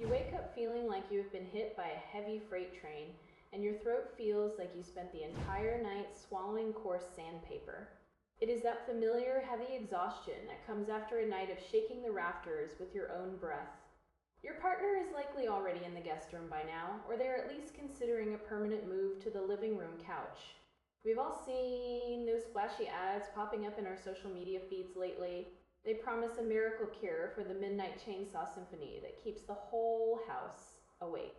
You wake up feeling like you have been hit by a heavy freight train, and your throat feels like you spent the entire night swallowing coarse sandpaper. It is that familiar heavy exhaustion that comes after a night of shaking the rafters with your own breath. Your partner is likely already in the guest room by now, or they're at least considering a permanent move to the living room couch. We've all seen those flashy ads popping up in our social media feeds lately. They promise a miracle cure for the midnight chainsaw symphony that keeps the whole house awake.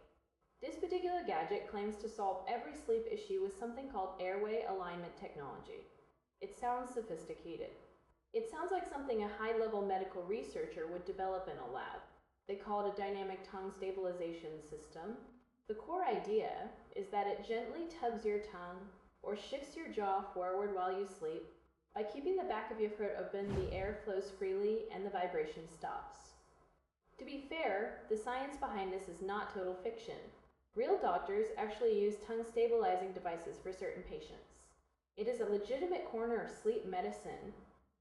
This particular gadget claims to solve every sleep issue with something called airway alignment technology. It sounds sophisticated. It sounds like something a high-level medical researcher would develop in a lab. They call it a dynamic tongue stabilization system. The core idea is that it gently tugs your tongue or shifts your jaw forward while you sleep. By keeping the back of your throat open, the air flows freely and the vibration stops. To be fair, the science behind this is not total fiction. Real doctors actually use tongue stabilizing devices for certain patients. It is a legitimate corner of sleep medicine.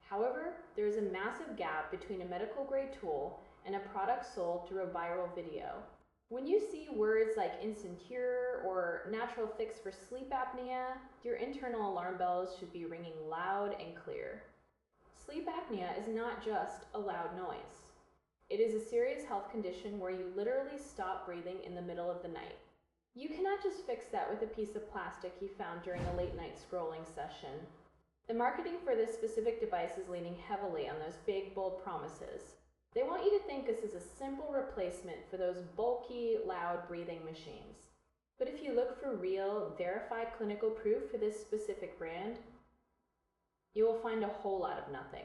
However, there is a massive gap between a medical grade tool and a product sold through a viral video. When you see words like instant cure or natural fix for sleep apnea, your internal alarm bells should be ringing loud and clear. Sleep apnea is not just a loud noise. It is a serious health condition where you literally stop breathing in the middle of the night. You cannot just fix that with a piece of plastic you found during a late night scrolling session. The marketing for this specific device is leaning heavily on those big, bold promises. They want you to think this is a simple replacement for those bulky, loud breathing machines. But if you look for real, verified clinical proof for this specific brand, you will find a whole lot of nothing.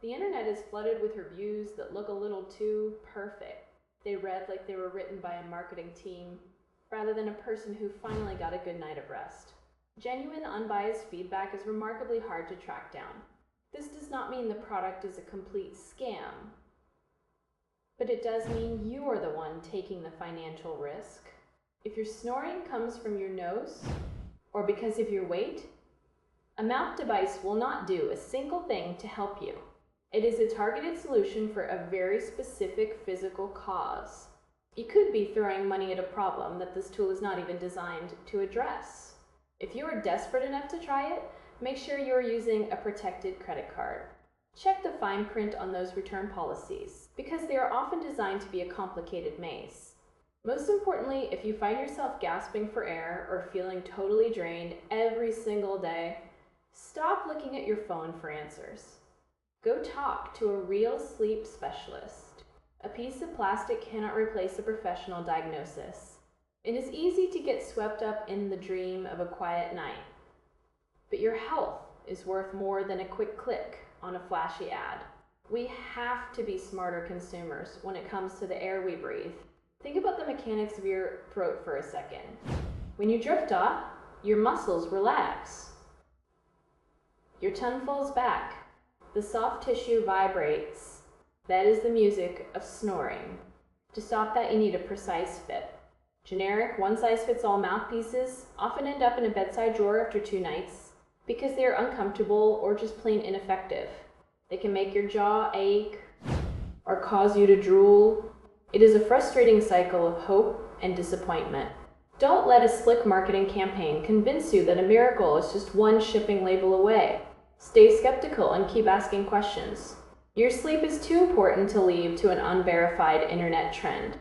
The internet is flooded with reviews that look a little too perfect. They read like they were written by a marketing team, rather than a person who finally got a good night of rest. Genuine, unbiased feedback is remarkably hard to track down. This does not mean the product is a complete scam, but it does mean you are the one taking the financial risk. If your snoring comes from your nose, or because of your weight, a mouth device will not do a single thing to help you. It is a targeted solution for a very specific physical cause. You could be throwing money at a problem that this tool is not even designed to address. If you are desperate enough to try it, make sure you are using a protected credit card. Check the fine print on those return policies, because they are often designed to be a complicated maze. Most importantly, if you find yourself gasping for air or feeling totally drained every single day, stop looking at your phone for answers. Go talk to a real sleep specialist. A piece of plastic cannot replace a professional diagnosis. It is easy to get swept up in the dream of a quiet night, but your health is worth more than a quick click on a flashy ad. We have to be smarter consumers when it comes to the air we breathe. Think about the mechanics of your throat for a second. When you drift off, your muscles relax. Your tongue falls back. The soft tissue vibrates. That is the music of snoring. To stop that, you need a precise fit. Generic, one-size-fits-all mouthpieces often end up in a bedside drawer after 2 nights because they are uncomfortable or just plain ineffective. They can make your jaw ache or cause you to drool. It is a frustrating cycle of hope and disappointment. Don't let a slick marketing campaign convince you that a miracle is just one shipping label away. Stay skeptical and keep asking questions. Your sleep is too important to leave to an unverified internet trend.